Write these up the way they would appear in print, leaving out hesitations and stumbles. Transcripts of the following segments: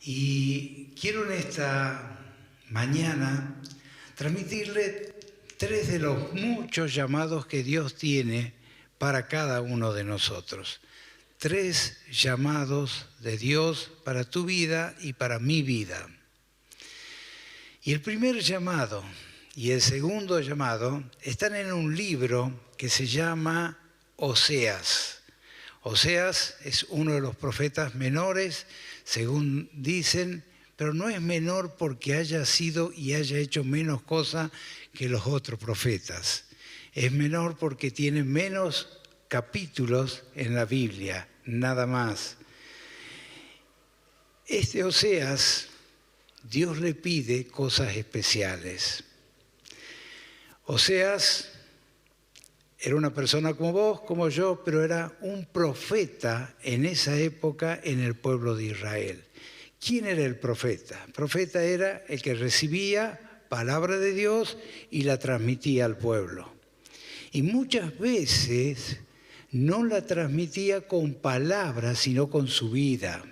Y quiero en esta mañana transmitirle 3 de los muchos llamados que Dios tiene para cada uno de nosotros. 3 llamados de Dios para tu vida y para mi vida. Y el primer llamado y el segundo llamado están en un libro que se llama Oseas. Oseas es uno de los profetas menores, según dicen, pero no es menor porque haya sido y haya hecho menos cosas que los otros profetas. Es menor porque tiene menos capítulos en la Biblia, nada más. Este Oseas, Dios le pide cosas especiales. Oseas era una persona como vos, como yo, pero era un profeta en esa época en el pueblo de Israel. ¿Quién era el profeta? El profeta era el que recibía palabra de Dios y la transmitía al pueblo. Y muchas veces no la transmitía con palabras, sino con su vida.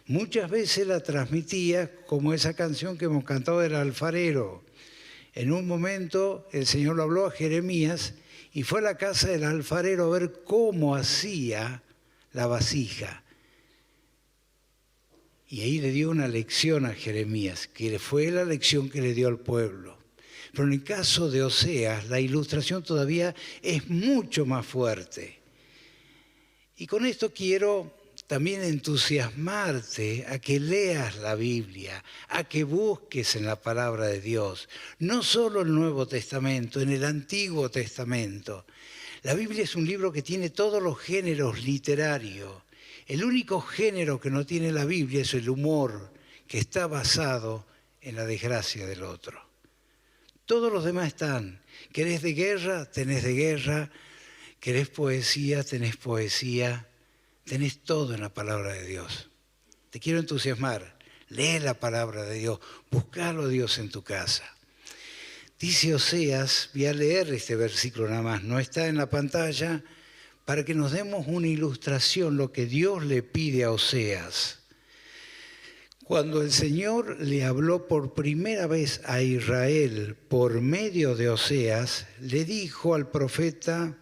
Muchas veces la transmitía como esa canción que hemos cantado del alfarero. En un momento el Señor lo habló a Jeremías y fue a la casa del alfarero a ver cómo hacía la vasija. Y ahí le dio una lección a Jeremías, que fue la lección que le dio al pueblo. Pero en el caso de Oseas, la ilustración todavía es mucho más fuerte. Y con esto quiero también entusiasmarte a que leas la Biblia, a que busques en la palabra de Dios, no solo el Nuevo Testamento, en el Antiguo Testamento. La Biblia es un libro que tiene todos los géneros literarios. El único género que no tiene la Biblia es el humor, que está basado en la desgracia del otro. Todos los demás están. ¿Querés de guerra? Tenés de guerra. ¿Querés poesía? Tenés poesía. Tenés todo en la palabra de Dios. Te quiero entusiasmar. Lee la palabra de Dios. Buscalo a Dios en tu casa. Dice Oseas, voy a leer este versículo nada más, no está en la pantalla, para que nos demos una ilustración, lo que Dios le pide a Oseas. Cuando el Señor le habló por primera vez a Israel por medio de Oseas, le dijo al profeta,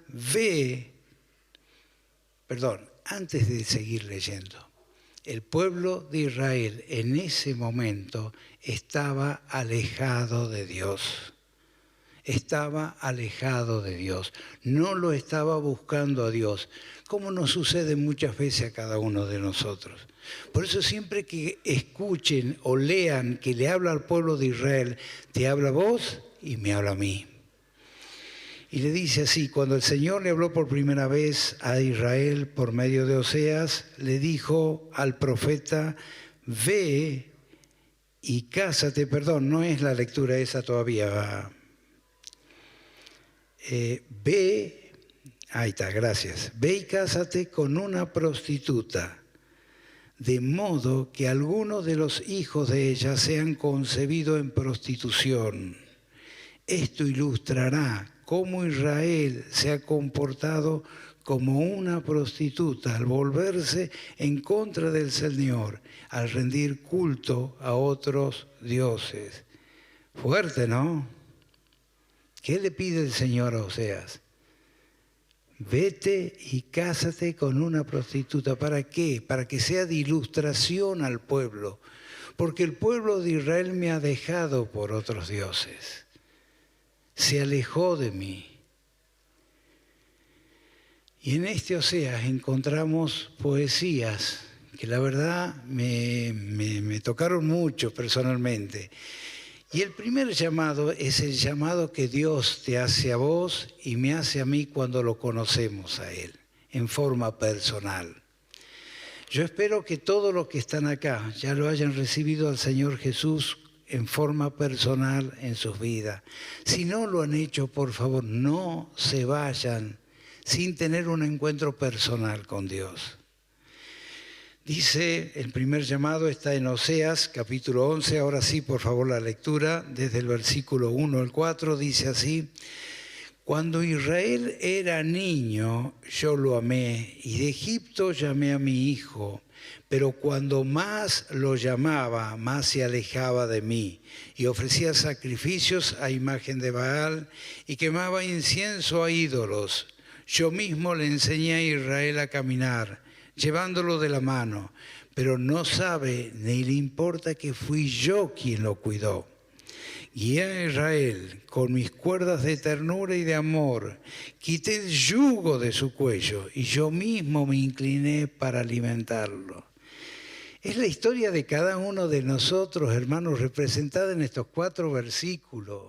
antes de seguir leyendo, el pueblo de Israel en ese momento estaba alejado de Dios. Estaba alejado de Dios, no lo estaba buscando a Dios, como nos sucede muchas veces a cada uno de nosotros. Por eso siempre que escuchen o lean que le habla al pueblo de Israel, te habla a vos y me habla a mí. Y le dice así, cuando el Señor le habló por primera vez a Israel por medio de Oseas, le dijo al profeta, ve y cásate, no es la lectura esa todavía, ahí está, gracias. Ve y cásate con una prostituta, de modo que algunos de los hijos de ella sean concebidos en prostitución. Esto ilustrará cómo Israel se ha comportado como una prostituta al volverse en contra del Señor, al rendir culto a otros dioses. Fuerte, ¿no? ¿Qué le pide el Señor a Oseas? Vete y cásate con una prostituta. ¿Para qué? Para que sea de ilustración al pueblo. Porque el pueblo de Israel me ha dejado por otros dioses. Se alejó de mí. Y en este Oseas encontramos poesías que la verdad me tocaron mucho personalmente. Y el primer llamado es el llamado que Dios te hace a vos y me hace a mí cuando lo conocemos a Él, en forma personal. Yo espero que todos los que están acá ya lo hayan recibido al Señor Jesús en forma personal en sus vidas. Si no lo han hecho, por favor, no se vayan sin tener un encuentro personal con Dios. Dice, el primer llamado está en Oseas, capítulo 11, ahora sí, por favor, la lectura, desde el versículo 1 al 4, dice así, cuando Israel era niño, yo lo amé, y de Egipto llamé a mi hijo, Pero cuando más lo llamaba, más se alejaba de mí, y ofrecía sacrificios a imagen de Baal y quemaba incienso a ídolos. Yo mismo le enseñé a Israel a caminar, llevándolo de la mano, pero no sabe ni le importa que fui yo quien lo cuidó. Guié a Israel con mis cuerdas de ternura y de amor, quité el yugo de su cuello y yo mismo me incliné para alimentarlo. Es la historia de cada uno de nosotros, hermanos, representada en estos 4 versículos.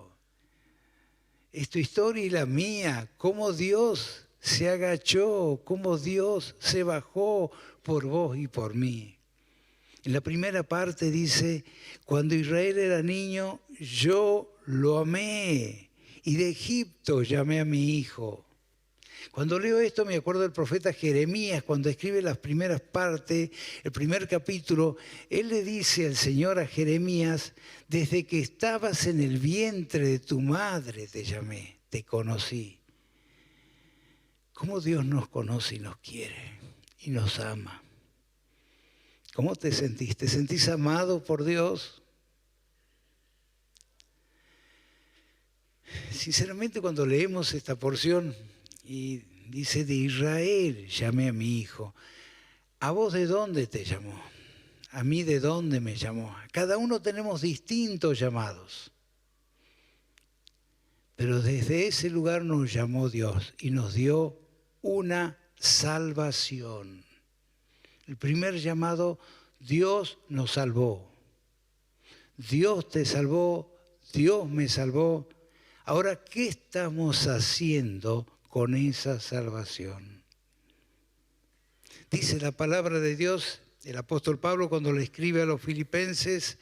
Es tu historia y la mía, cómo Dios se agachó, cómo Dios se bajó por vos y por mí. En la primera parte dice, cuando Israel era niño, yo lo amé y de Egipto llamé a mi hijo. Cuando leo esto me acuerdo del profeta Jeremías, cuando escribe las primeras partes, el primer capítulo, él le dice al Señor a Jeremías, desde que estabas en el vientre de tu madre te llamé, te conocí. ¿Cómo Dios nos conoce y nos quiere y nos ama? ¿Cómo te sentís? ¿Te sentís amado por Dios? Sinceramente, cuando leemos esta porción y dice, de Israel llamé a mi hijo, ¿a vos de dónde te llamó? ¿A mí de dónde me llamó? Cada uno tenemos distintos llamados. Pero desde ese lugar nos llamó Dios y nos dio una salvación. El primer llamado, Dios nos salvó. Dios te salvó, Dios me salvó. Ahora, ¿qué estamos haciendo con esa salvación? Dice la palabra de Dios, el apóstol Pablo cuando le escribe a los filipenses,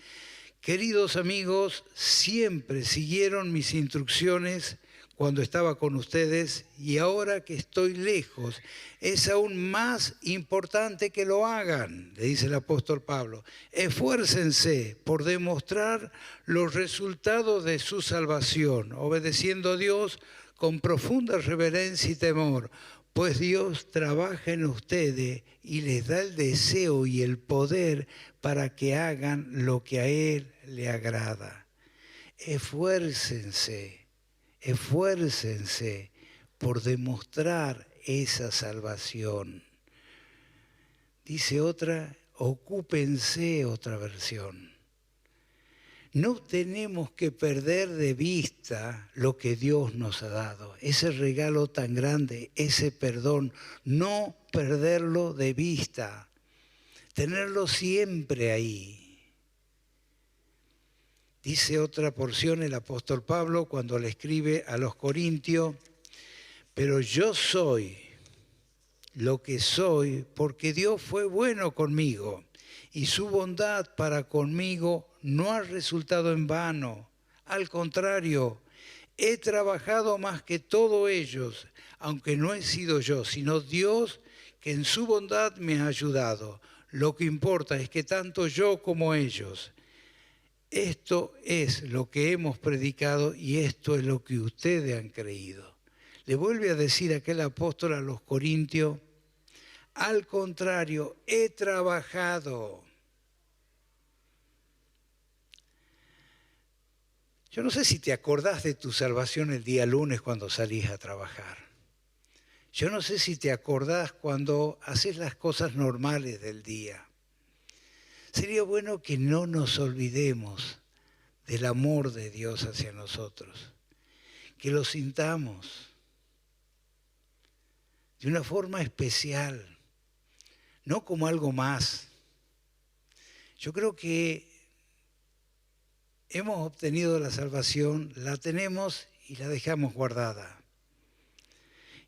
queridos amigos, siempre siguieron mis instrucciones cuando estaba con ustedes y ahora que estoy lejos, es aún más importante que lo hagan, le dice el apóstol Pablo. Esfuércense por demostrar los resultados de su salvación, obedeciendo a Dios con profunda reverencia y temor, pues Dios trabaja en ustedes y les da el deseo y el poder para que hagan lo que a Él le agrada. Esfuércense por demostrar esa salvación. Dice otra, ocúpense, otra versión. No tenemos que perder de vista lo que Dios nos ha dado, ese regalo tan grande, ese perdón, no perderlo de vista, tenerlo siempre ahí. Dice otra porción el apóstol Pablo cuando le escribe a los Corintios, pero yo soy lo que soy porque Dios fue bueno conmigo y su bondad para conmigo no ha resultado en vano. Al contrario, he trabajado más que todos ellos, aunque no he sido yo, sino Dios que en su bondad me ha ayudado. Lo que importa es que tanto yo como ellos, esto es lo que hemos predicado y esto es lo que ustedes han creído. Le vuelve a decir aquel apóstol a los Corintios, al contrario, he trabajado. Yo no sé si te acordás de tu salvación el día lunes cuando salís a trabajar. Yo no sé si te acordás cuando haces las cosas normales del día. Sería bueno que no nos olvidemos del amor de Dios hacia nosotros, que lo sintamos de una forma especial, no como algo más. Yo creo que hemos obtenido la salvación, la tenemos y la dejamos guardada.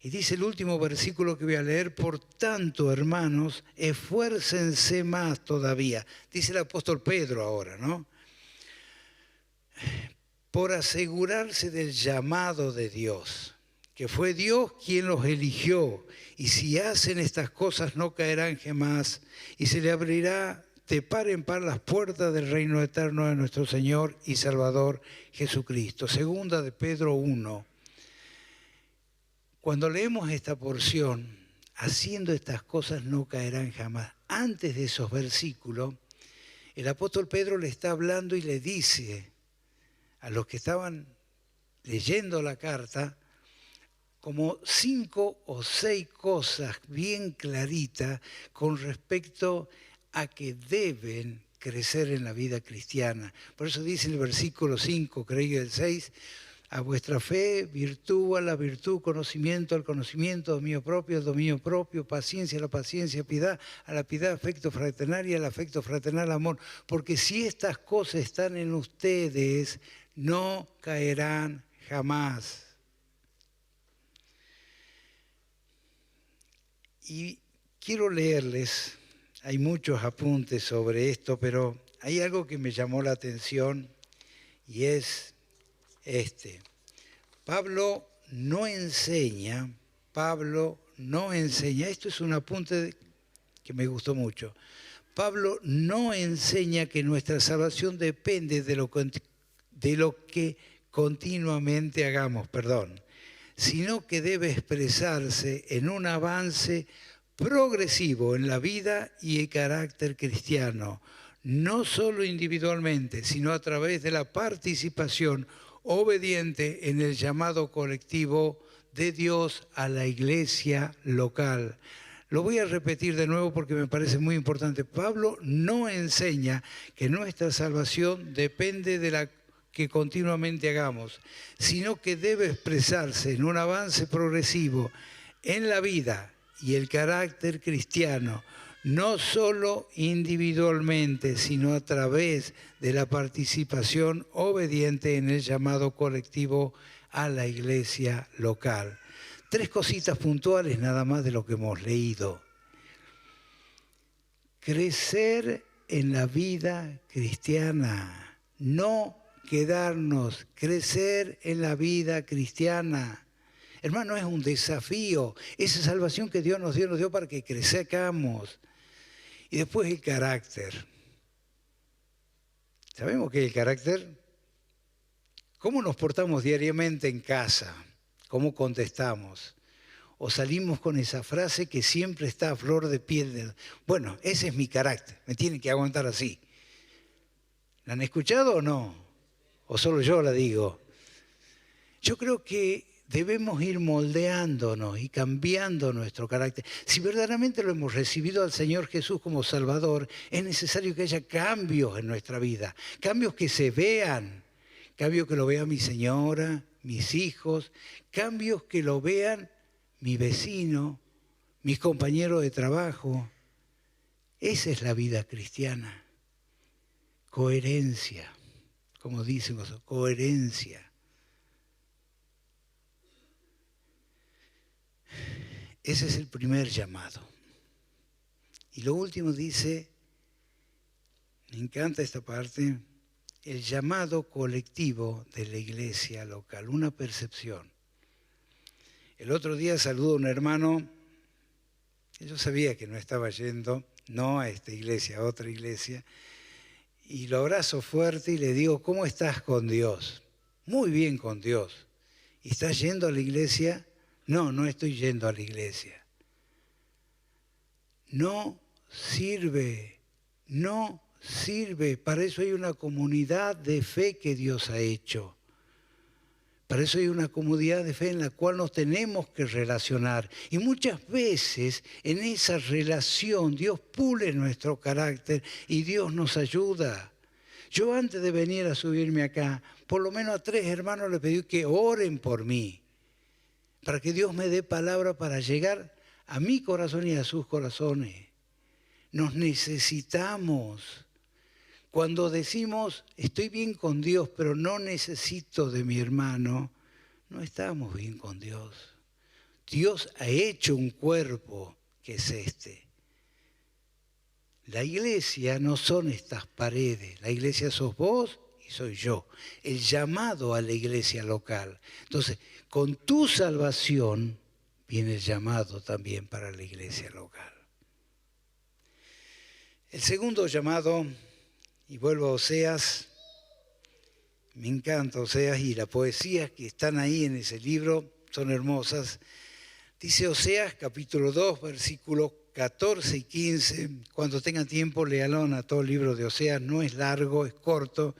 Y dice el último versículo que voy a leer, por tanto, hermanos, esfuércense más todavía. Dice el apóstol Pedro ahora, ¿no? Por asegurarse del llamado de Dios, que fue Dios quien los eligió. Y si hacen estas cosas no caerán jamás y se le abrirá de par en par las puertas del reino eterno de nuestro Señor y Salvador Jesucristo. Segunda de Pedro 1. Cuando leemos esta porción, haciendo estas cosas no caerán jamás. antes de esos versículos, el apóstol Pedro le está hablando y le dice a los que estaban leyendo la carta como 5 o 6 cosas bien claritas con respecto a que deben crecer en la vida cristiana. Por eso dice en el versículo 5, creo el 6, a vuestra fe, virtud, a la virtud, conocimiento, al conocimiento, dominio propio, paciencia, a la paciencia, piedad, a la piedad, afecto fraternal y al afecto fraternal, amor. Porque si estas cosas están en ustedes, no caerán jamás. Y quiero leerles, hay muchos apuntes sobre esto, pero hay algo que me llamó la atención y es este. Pablo no enseña, esto es un apunte que me gustó mucho. Pablo no enseña que nuestra salvación depende de lo que continuamente hagamos, sino que debe expresarse en un avance progresivo en la vida y el carácter cristiano, no solo individualmente, sino a través de la participación obediente en el llamado colectivo de Dios a la iglesia local. Lo voy a repetir de nuevo porque me parece muy importante. Pablo no enseña que nuestra salvación depende de la que continuamente hagamos, sino que debe expresarse en un avance progresivo en la vida y el carácter cristiano, no solo individualmente, sino a través de la participación obediente en el llamado colectivo a la iglesia local. 3 cositas puntuales nada más de lo que hemos leído. Crecer en la vida cristiana, no quedarnos, crecer en la vida cristiana. Hermano, es un desafío. Esa salvación que Dios nos dio para que crezcamos. Y después el carácter. ¿Sabemos qué es el carácter? ¿Cómo nos portamos diariamente en casa? ¿Cómo contestamos? O salimos con esa frase que siempre está a flor de piel. Bueno, ese es mi carácter. Me tienen que aguantar así. ¿La han escuchado o no? ¿O solo yo la digo? Yo creo que debemos ir moldeándonos y cambiando nuestro carácter. Si verdaderamente lo hemos recibido al Señor Jesús como Salvador, es necesario que haya cambios en nuestra vida, cambios que se vean, cambios que lo vea mi señora, mis hijos, cambios que lo vean mi vecino, mis compañeros de trabajo. Esa es la vida cristiana. Coherencia, como dicen vosotros, coherencia. Ese es el primer llamado. Y lo último dice, me encanta esta parte, el llamado colectivo de la iglesia local, una percepción. El otro día saludo a un hermano, que yo sabía que no estaba yendo, no a esta iglesia, a otra iglesia, y lo abrazo fuerte y le digo, ¿cómo estás con Dios? Muy bien con Dios. ¿Y estás yendo a la iglesia? No, no estoy yendo a la iglesia. No sirve. Para eso hay una comunidad de fe que Dios ha hecho. Para eso hay una comunidad de fe en la cual nos tenemos que relacionar. Y muchas veces en esa relación Dios pule nuestro carácter y Dios nos ayuda. Yo antes de venir a subirme acá, por lo menos a 3 hermanos les pedí que oren por mí, para que Dios me dé palabra para llegar a mi corazón y a sus corazones. Nos necesitamos. Cuando decimos, estoy bien con Dios, pero no necesito de mi hermano, no estamos bien con Dios. Dios ha hecho un cuerpo que es este. La iglesia no son estas paredes, la iglesia sos vos y soy yo. El llamado a la iglesia local. Entonces, con tu salvación viene el llamado también para la iglesia local. El segundo llamado, y vuelvo a Oseas, me encanta Oseas y las poesías que están ahí en ese libro son hermosas. Dice Oseas capítulo 2, versículo 14 y 15. Cuando tengan tiempo, léanlo a todo el libro de Oseas. No es largo, es corto.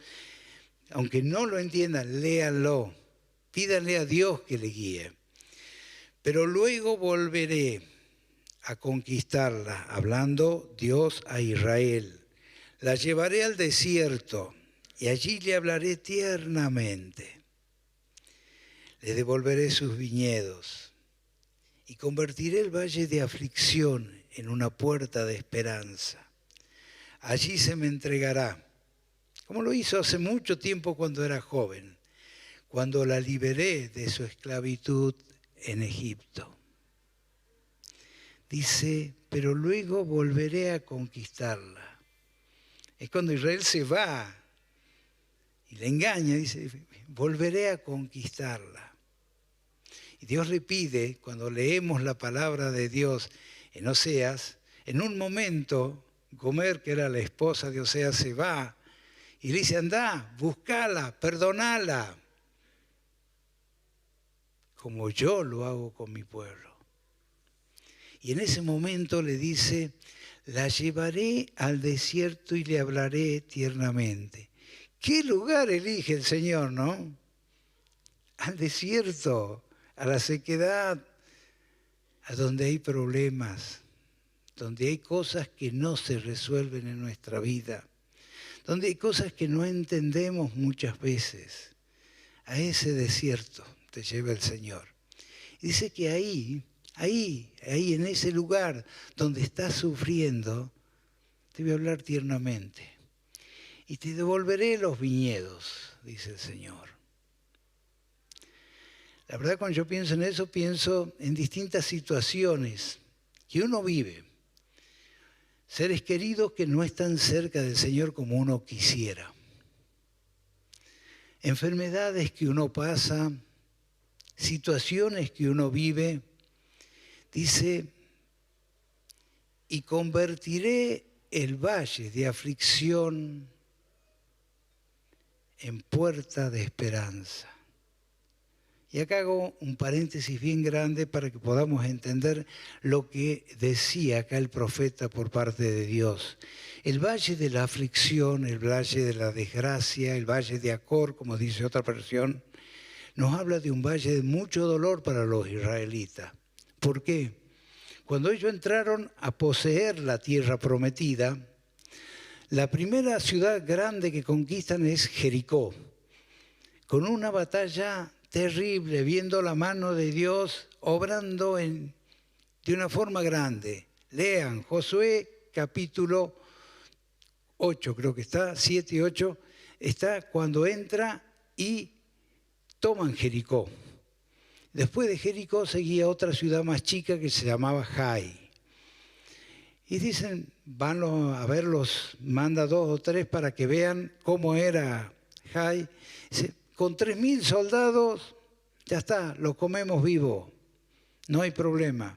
Aunque no lo entiendan, léanlo. Pídanle a Dios que le guíe. Pero luego volveré a conquistarla, hablando Dios a Israel. La llevaré al desierto y allí le hablaré tiernamente. Le devolveré sus viñedos y convertiré el valle de aflicción en una puerta de esperanza. Allí se me entregará, como lo hizo hace mucho tiempo cuando era joven, cuando la liberé de su esclavitud en Egipto. Dice, pero luego volveré a conquistarla. Es cuando Israel se va y le engaña, dice, volveré a conquistarla. Y Dios le pide, cuando leemos la palabra de Dios en Oseas, en un momento, Gomer, que era la esposa de Oseas, se va y le dice, andá, buscala, perdonala, como yo lo hago con mi pueblo. Y en ese momento le dice, la llevaré al desierto y le hablaré tiernamente. ¿Qué lugar elige el Señor, no? Al desierto, a la sequedad, a donde hay problemas, donde hay cosas que no se resuelven en nuestra vida, donde hay cosas que no entendemos muchas veces. A ese desierto te lleva el Señor. Y dice que ahí en ese lugar donde estás sufriendo, te voy a hablar tiernamente. Y te devolveré los viñedos, dice el Señor. La verdad, cuando yo pienso en eso, pienso en distintas situaciones que uno vive. Seres queridos que no están cerca del Señor como uno quisiera. Enfermedades que uno pasa, situaciones que uno vive. Dice, y convertiré el valle de aflicción en puerta de esperanza. Y acá hago un paréntesis bien grande para que podamos entender lo que decía acá el profeta por parte de Dios. El valle de la aflicción, el valle de la desgracia, el valle de Acor, como dice otra versión, nos habla de un valle de mucho dolor para los israelitas. ¿Por qué? Cuando ellos entraron a poseer la tierra prometida, la primera ciudad grande que conquistan es Jericó, con una batalla terrible, viendo la mano de Dios obrando de una forma grande. Lean Josué capítulo 8, creo que está, 7 y 8, está cuando entra y toman Jericó. Después de Jericó seguía otra ciudad más chica que se llamaba Jai. Y dicen, van a verlos, manda 2 o 3 para que vean cómo era Jai. Dice, con 3.000 soldados, ya está, los comemos vivos, no hay problema.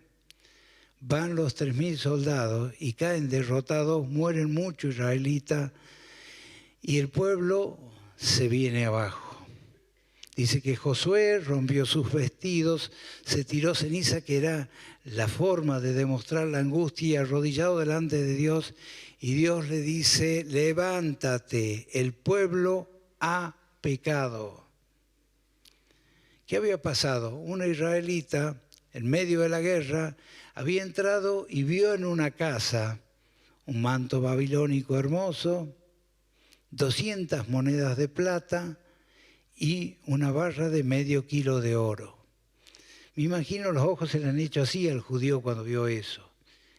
Van los 3.000 soldados y caen derrotados, mueren muchos israelitas y el pueblo se viene abajo. Dice que Josué rompió sus vestidos, se tiró ceniza, que era la forma de demostrar la angustia, y arrodillado delante de Dios, y Dios le dice, levántate, el pueblo ha pecado. ¿Qué había pasado? Una israelita, en medio de la guerra, había entrado y vio en una casa un manto babilónico hermoso, 200 monedas de plata y una barra de medio kilo de oro. Me imagino los ojos se le han hecho así al judío cuando vio eso.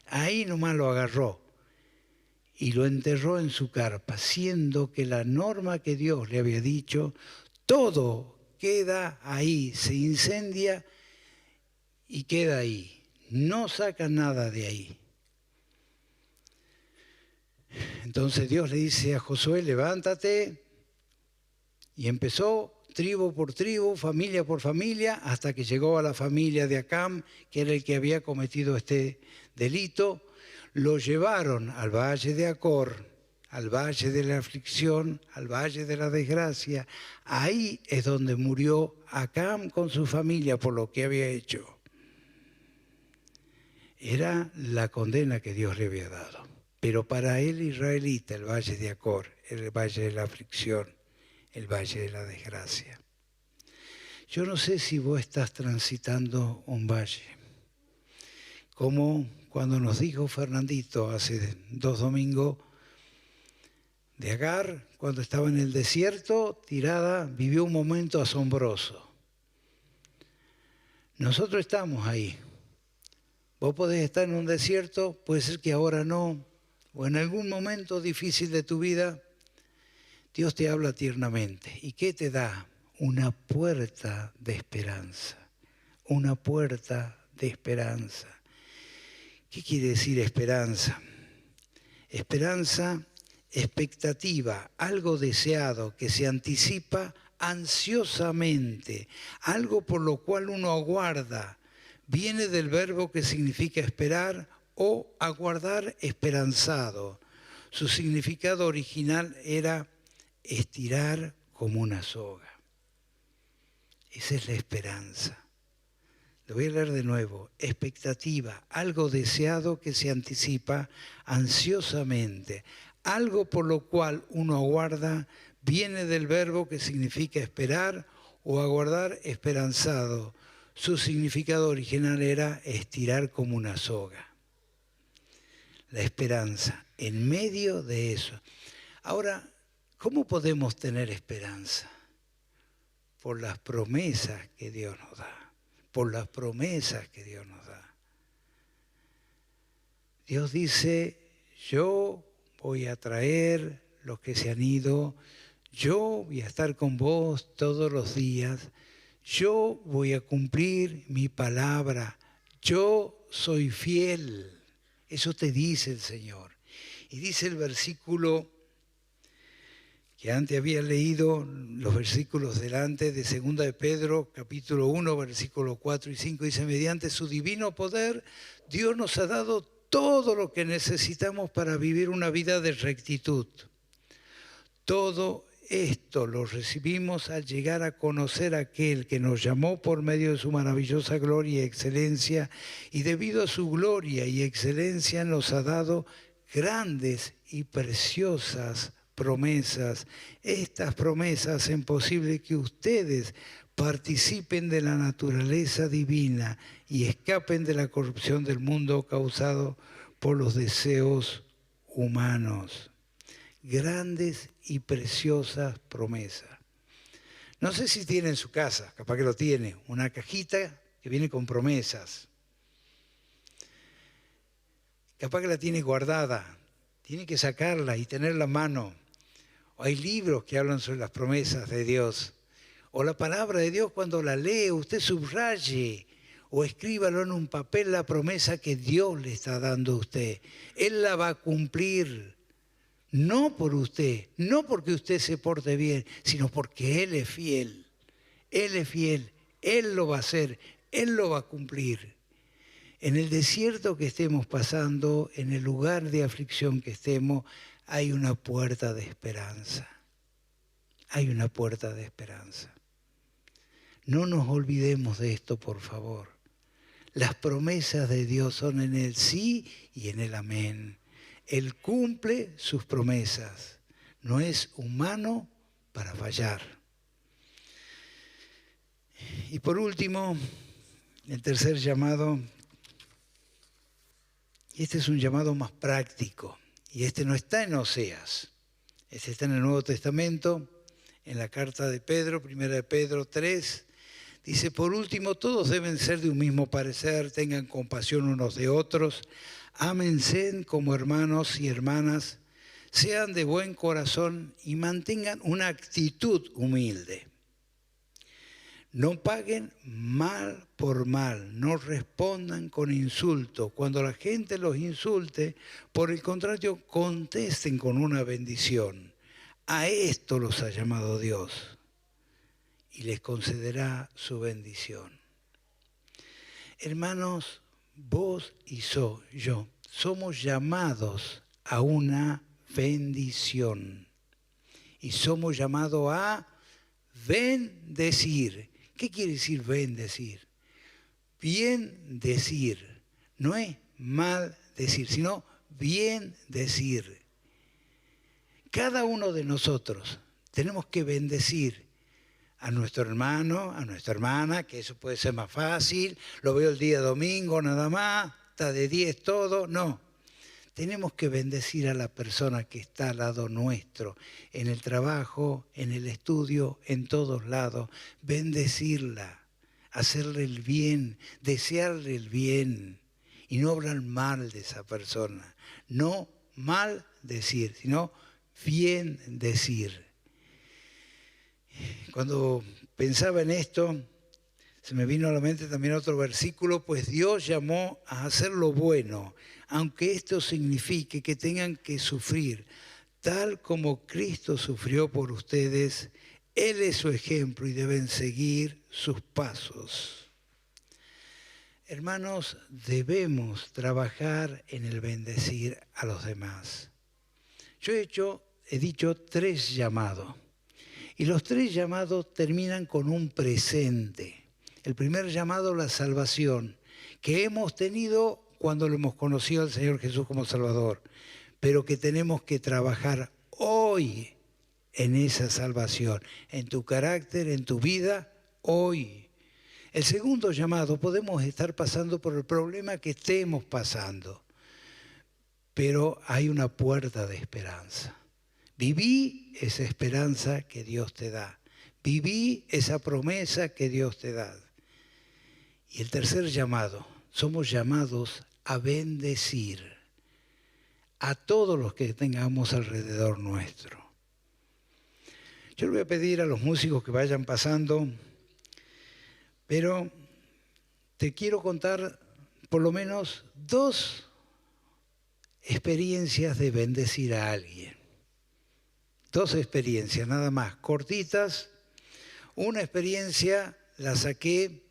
Ahí nomás lo agarró y lo enterró en su carpa, siendo que la norma que Dios le había dicho, todo queda ahí, se incendia y queda ahí. No saca nada de ahí. Entonces Dios le dice a Josué, levántate, y empezó tribu por tribu, familia por familia, hasta que llegó a la familia de Acam, que era el que había cometido este delito. Lo llevaron al valle de Acor, al valle de la aflicción, al valle de la desgracia. Ahí es donde murió Acam con su familia por lo que había hecho. Era la condena que Dios le había dado. Pero para el israelita, el valle de Acor, el valle de la aflicción, el valle de la desgracia. Yo no sé si vos estás transitando un valle. Como cuando nos dijo Fernandito hace 2 domingos, de Agar, cuando estaba en el desierto, tirada, vivió un momento asombroso. Nosotros estamos ahí. Vos podés estar en un desierto, puede ser que ahora no, o en algún momento difícil de tu vida, Dios te habla tiernamente. ¿Y qué te da? Una puerta de esperanza. Una puerta de esperanza. ¿Qué quiere decir esperanza? Esperanza, expectativa, algo deseado que se anticipa ansiosamente, algo por lo cual uno aguarda. Viene del verbo que significa esperar o aguardar esperanzado. Su significado original era estirar como una soga. Esa es la esperanza. Lo voy a leer de nuevo. Expectativa, algo deseado que se anticipa ansiosamente. Algo por lo cual uno aguarda, viene del verbo que significa esperar o aguardar esperanzado. Su significado original era estirar como una soga. La esperanza, en medio de eso. Ahora, ¿cómo podemos tener esperanza? Por las promesas que Dios nos da. Por las promesas que Dios nos da. Dios dice, yo voy a traer los que se han ido, yo voy a estar con vos todos los días, yo voy a cumplir mi palabra, yo soy fiel. Eso te dice el Señor. Y dice el versículo que antes había leído, los versículos delante de 2 de Pedro, capítulo 1, versículos 4 y 5, dice, mediante su divino poder, Dios nos ha dado todo lo que necesitamos para vivir una vida de rectitud. Todo esto lo recibimos al llegar a conocer a aquel que nos llamó por medio de su maravillosa gloria y excelencia, y debido a su gloria y excelencia nos ha dado grandes y preciosas promesas. Estas promesas hacen posible que ustedes participen de la naturaleza divina y escapen de la corrupción del mundo causado por los deseos humanos. Grandes y preciosas promesas. No sé si tiene en su casa, capaz que lo tiene, una cajita que viene con promesas. Capaz que la tiene guardada, tiene que sacarla y tenerla a mano. O hay libros que hablan sobre las promesas de Dios. O la palabra de Dios, cuando la lee, usted subraye o escríbalo en un papel la promesa que Dios le está dando a usted. Él la va a cumplir. No por usted, no porque usted se porte bien, sino porque Él es fiel. Él es fiel, Él lo va a hacer, Él lo va a cumplir. En el desierto que estemos pasando, en el lugar de aflicción que estemos, hay una puerta de esperanza. Hay una puerta de esperanza. No nos olvidemos de esto, por favor. Las promesas de Dios son en el sí y en el amén. Él cumple sus promesas. No es humano para fallar. Y por último, el tercer llamado, y este es un llamado más práctico, y este no está en Oseas, este está en el Nuevo Testamento, en la carta de Pedro, 1 de Pedro 3, dice, por último, todos deben ser de un mismo parecer, tengan compasión unos de otros, ámense como hermanos y hermanas, sean de buen corazón y mantengan una actitud humilde. No paguen mal por mal, no respondan con insulto. Cuando la gente los insulte, por el contrario, contesten con una bendición. A esto los ha llamado Dios y les concederá su bendición. Hermanos, vos y yo somos llamados a una bendición y somos llamados a bendecir. ¿Qué quiere decir bendecir? Bien decir, no es mal decir, sino bien decir. Cada uno de nosotros tenemos que bendecir a nuestro hermano, a nuestra hermana, que eso puede ser más fácil, lo veo el día domingo nada más, está de 10 todo, no. Tenemos que bendecir a la persona que está al lado nuestro, en el trabajo, en el estudio, en todos lados. Bendecirla, hacerle el bien, desearle el bien y no hablar mal de esa persona. No mal decir, sino bien decir. Cuando pensaba en esto, se me vino a la mente también otro versículo, pues Dios llamó a hacer lo bueno, aunque esto signifique que tengan que sufrir, tal como Cristo sufrió por ustedes. Él es su ejemplo y deben seguir sus pasos. Hermanos, debemos trabajar en el bendecir a los demás. Yo he dicho 3 llamados, y los 3 llamados terminan con un presente. El primer llamado, la salvación, que hemos tenido cuando lo hemos conocido al Señor Jesús como Salvador, pero que tenemos que trabajar hoy en esa salvación, en tu carácter, en tu vida, hoy. El segundo llamado, podemos estar pasando por el problema que estemos pasando, pero hay una puerta de esperanza. Viví esa esperanza que Dios te da. Viví esa promesa que Dios te da. Y el tercer llamado, somos llamados a bendecir a todos los que tengamos alrededor nuestro. Yo le voy a pedir a los músicos que vayan pasando, pero te quiero contar por lo menos 2 experiencias de bendecir a alguien. 2 experiencias, nada más, cortitas. Una experiencia la saqué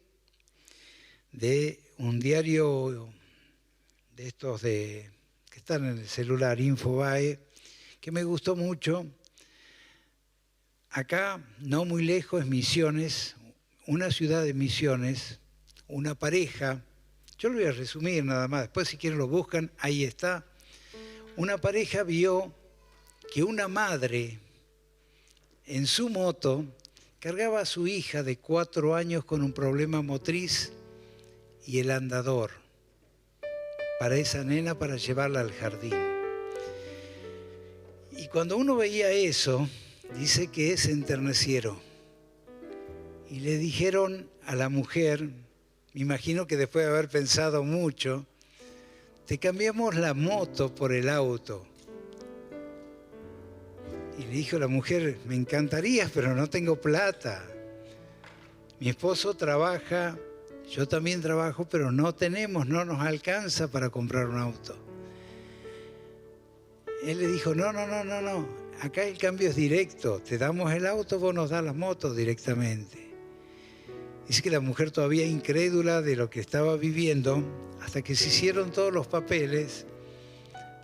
de un diario de estos que están en el celular, Infobae, que me gustó mucho. Acá, no muy lejos, Misiones, una ciudad de Misiones, una pareja, yo lo voy a resumir nada más, después si quieren lo buscan, ahí está. Una pareja vio que una madre en su moto cargaba a su hija de 4 años con un problema motriz y el andador para esa nena, para llevarla al jardín. Y cuando uno veía eso, dice que se enternecieron y le dijeron a la mujer, me imagino que después de haber pensado mucho, te cambiamos la moto por el auto. Y le dijo la mujer, me encantaría, pero no tengo plata. Mi esposo trabaja, yo también trabajo, pero no nos alcanza para comprar un auto. Él le dijo, no, acá el cambio es directo, te damos el auto, vos nos das las motos directamente. Dice que la mujer todavía incrédula de lo que estaba viviendo, hasta que se hicieron todos los papeles,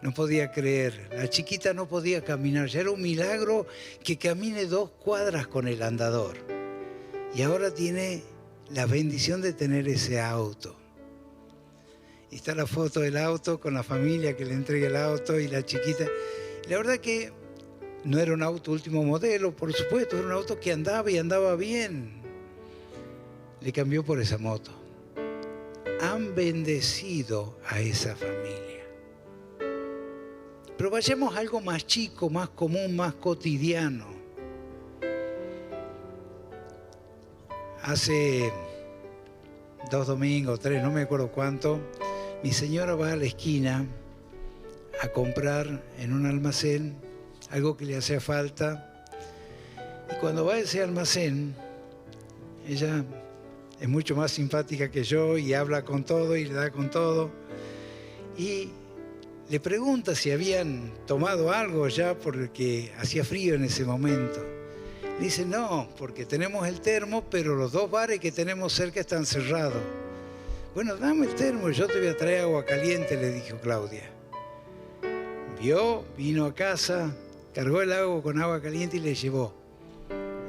no podía creer. La chiquita no podía caminar, ya era un milagro que camine 2 cuadras con el andador. Y ahora tiene la bendición de tener ese auto. Y está la foto del auto con la familia que le entrega el auto y la chiquita. La verdad que no era un auto último modelo, por supuesto, era un auto que andaba y andaba bien. Le cambió por esa moto. Han bendecido a esa familia. Pero vayamos a algo más chico, más común, más cotidiano. Hace 2 domingos, 3, no me acuerdo cuánto, mi señora va a la esquina a comprar en un almacén algo que le hacía falta. Y cuando va a ese almacén, ella es mucho más simpática que yo y habla con todo y le da con todo. Y le pregunta si habían tomado algo ya porque hacía frío en ese momento. Dice, no, porque tenemos el termo, pero los 2 bares que tenemos cerca están cerrados. Bueno, dame el termo, yo te voy a traer agua caliente, le dijo Claudia. Vino a casa, cargó el agua con agua caliente y le llevó.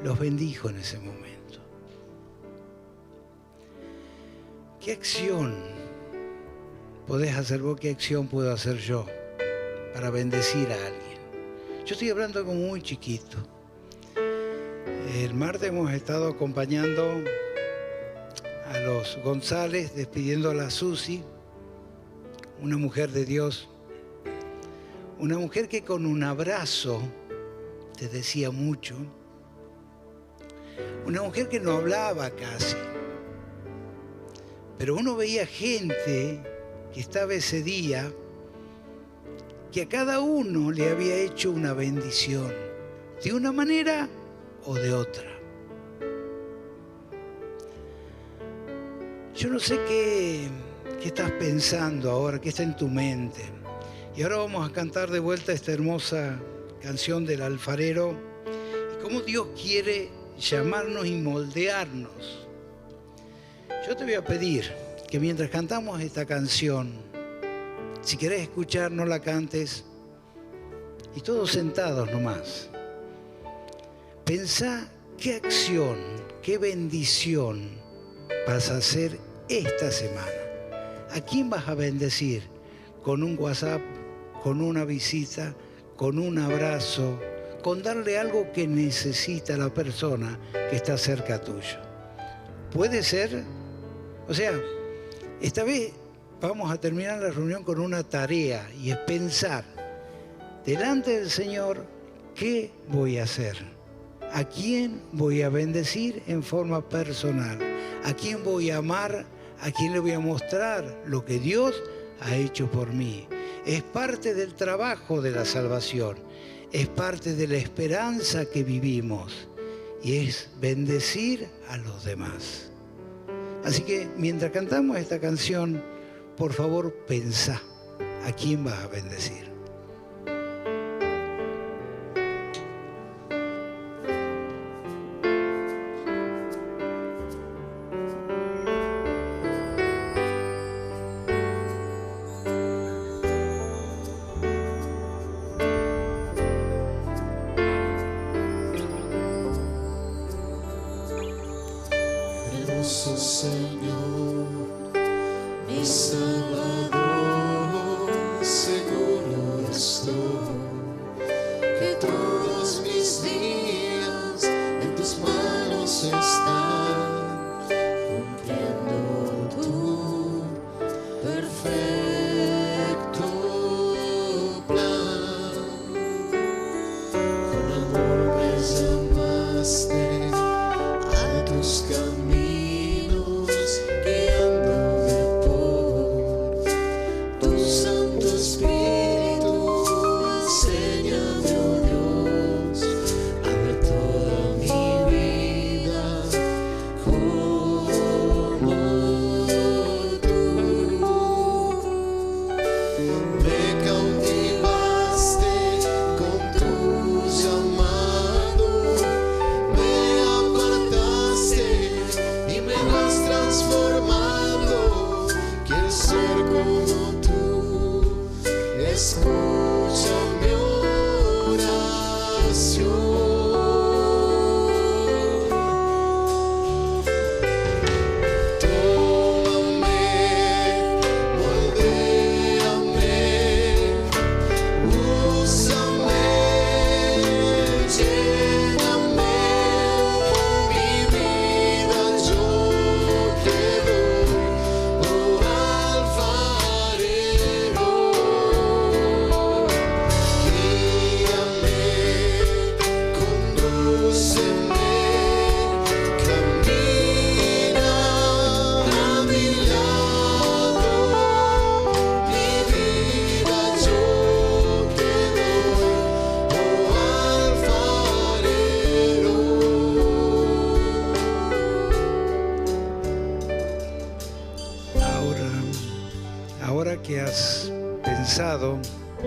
Los bendijo en ese momento. ¿Qué acción podés hacer vos, qué acción puedo hacer yo para bendecir a alguien. Yo estoy hablando como muy chiquito. El martes hemos estado acompañando a los González, despidiendo a la Susi, una mujer de Dios, una mujer que con un abrazo te decía mucho, una mujer que no hablaba casi, pero uno veía gente que estaba ese día, que a cada uno le había hecho una bendición, de una manera o de otra. Yo no sé qué estás pensando ahora, qué está en tu mente. Y ahora vamos a cantar de vuelta esta hermosa canción del alfarero y cómo Dios quiere llamarnos y moldearnos. Yo te voy a pedir que mientras cantamos esta canción, si querés escuchar, no la cantes, y todos sentados nomás. Pensá qué acción, qué bendición vas a hacer esta semana. ¿A quién vas a bendecir? Con un WhatsApp, con una visita, con un abrazo, con darle algo que necesita la persona que está cerca tuyo. Puede ser, o sea, esta vez vamos a terminar la reunión con una tarea y es pensar delante del Señor qué voy a hacer, a quién voy a bendecir en forma personal, a quién voy a amar, a quién le voy a mostrar lo que Dios ha hecho por mí. Es parte del trabajo de la salvación, es parte de la esperanza que vivimos y es bendecir a los demás. Así que mientras cantamos esta canción, por favor pensá a quién vas a bendecir.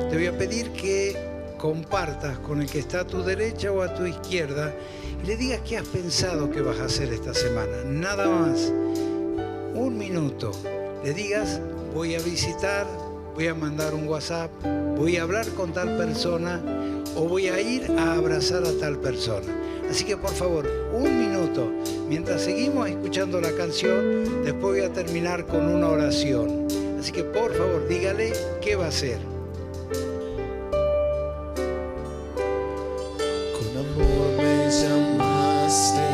Te voy a pedir que compartas con el que está a tu derecha o a tu izquierda y le digas qué has pensado que vas a hacer esta semana. Nada más, 1 minuto. Le digas, voy a visitar, voy a mandar un WhatsApp, voy a hablar con tal persona o voy a ir a abrazar a tal persona. Así que por favor, 1 minuto. Mientras seguimos escuchando la canción, después voy a terminar con una oración. Así que por favor, dígale qué va a hacer. Con amor me llamaste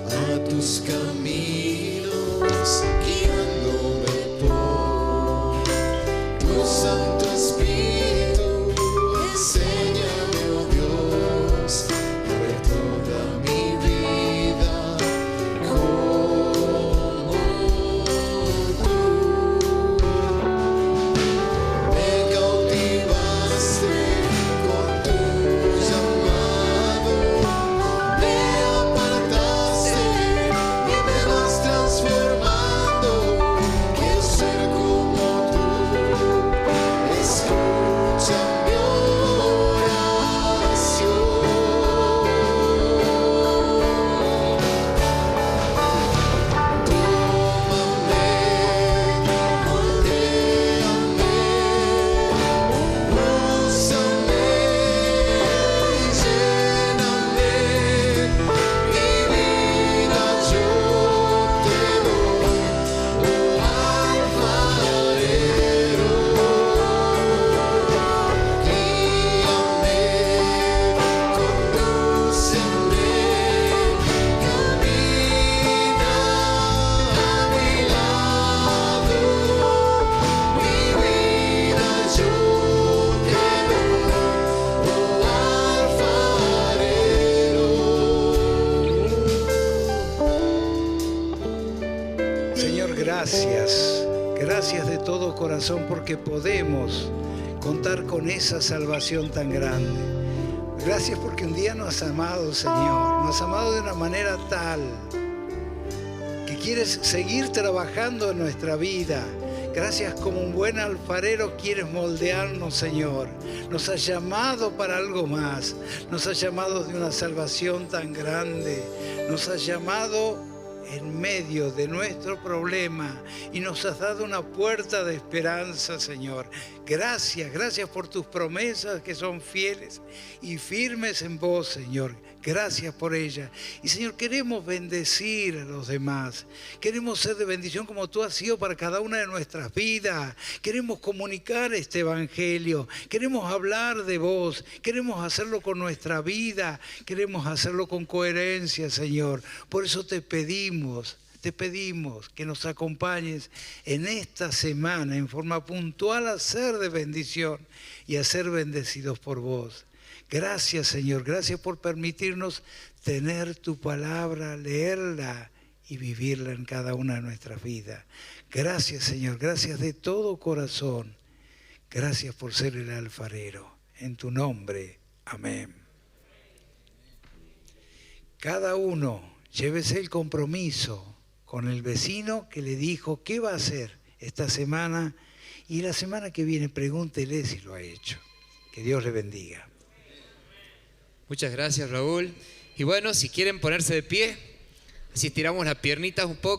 a tus caminos, guiándome por tu Santo Espíritu. Enséñame, oh Dios, a ver toda mi vida como tú. Me cautivaste con tu llamado, me apartaste y me vas transformando. Quiero ser como tú, escucha mi oración. Tómame, moldéame, úsame, lléname, mi vida yo te doy, oh alfarero. Guíame, condúceme, camina a mi lado, mi vida yo te doy, oh alfarero. Señor, gracias. Gracias de todo corazón porque podemos contar con esa salvación tan grande. Gracias porque un día nos has amado, Señor. Nos has amado de una manera tal que quieres seguir trabajando en nuestra vida. Gracias, como un buen alfarero quieres moldearnos, Señor. Nos has llamado para algo más. Nos has llamado de una salvación tan grande. Nos has llamado en medio de nuestro problema y nos has dado una puerta de esperanza, Señor. Gracias, gracias por tus promesas que son fieles y firmes en vos, Señor. Gracias por ella. Y Señor, queremos bendecir a los demás. Queremos ser de bendición como tú has sido para cada una de nuestras vidas. Queremos comunicar este evangelio. Queremos hablar de vos. Queremos hacerlo con nuestra vida. Queremos hacerlo con coherencia, Señor. Por eso te pedimos que nos acompañes en esta semana en forma puntual a ser de bendición y a ser bendecidos por vos. Gracias, Señor, gracias por permitirnos tener tu palabra, leerla y vivirla en cada una de nuestras vidas. Gracias, Señor, gracias de todo corazón. Gracias por ser el alfarero. En tu nombre, amén. Cada uno llévese el compromiso con el vecino que le dijo qué va a hacer esta semana y la semana que viene pregúntele si lo ha hecho. Que Dios le bendiga. Muchas gracias, Raúl. Y bueno, si quieren ponerse de pie, así estiramos las piernitas un poco.